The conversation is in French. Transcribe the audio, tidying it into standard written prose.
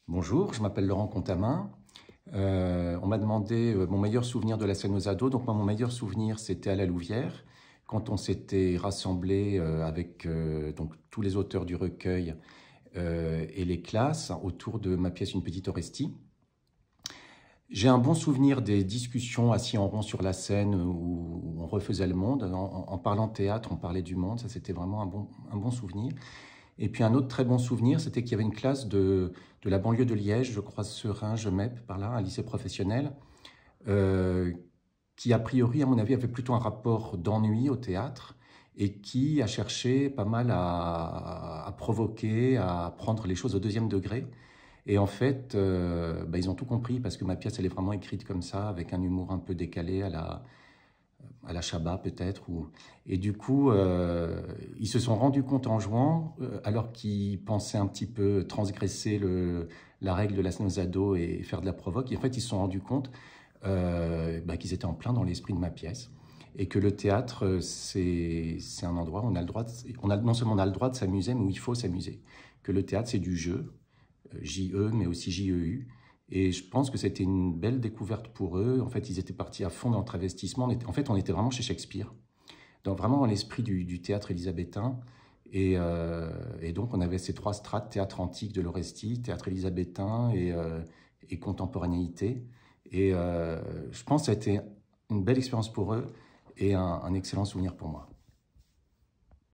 Bonjour, je m'appelle Laurent Contamin. On m'a demandé mon meilleur souvenir de la scène aux ados. Donc moi, mon meilleur souvenir, c'était à la Louvière, quand on s'était rassemblés avec donc, tous les auteurs du recueil et les classes autour de ma pièce Une petite Orestie. J'ai un bon souvenir des discussions assis en rond sur la scène où on refaisait le monde. En parlant théâtre, on parlait du monde. Ça, c'était vraiment un bon souvenir. Et puis un autre très bon souvenir, c'était qu'il y avait une classe de la banlieue de Liège, je crois Seringe, Mep, par là, un lycée professionnel, euh, qui a priori, à mon avis, avait plutôt un rapport d'ennui au théâtre et qui a cherché pas mal à provoquer, à prendre les choses au deuxième degré. Et en fait, ils ont tout compris parce que ma pièce, elle est vraiment écrite comme ça, avec un humour un peu décalé à la Chabat peut-être. Et du coup, ils se sont rendus compte en jouant, alors qu'ils pensaient un petit peu transgresser la règle de la scène aux ados et faire de la provoque. Et en fait, ils se sont rendus compte qu'ils étaient en plein dans l'esprit de ma pièce. Et que le théâtre, c'est un endroit où on a le droit non seulement on a le droit de s'amuser, mais où il faut s'amuser. Que le théâtre, c'est du jeu, J-E, mais aussi J-E-U. Et je pense que c'était une belle découverte pour eux. En fait, ils étaient partis à fond dans le travestissement. On était vraiment chez Shakespeare, vraiment dans l'esprit du théâtre élisabétain. Et donc, on avait ces trois strates, théâtre antique de l'Orestie, théâtre élisabétain et contemporanéité. Je pense que ça a été une belle expérience pour eux et un excellent souvenir pour moi.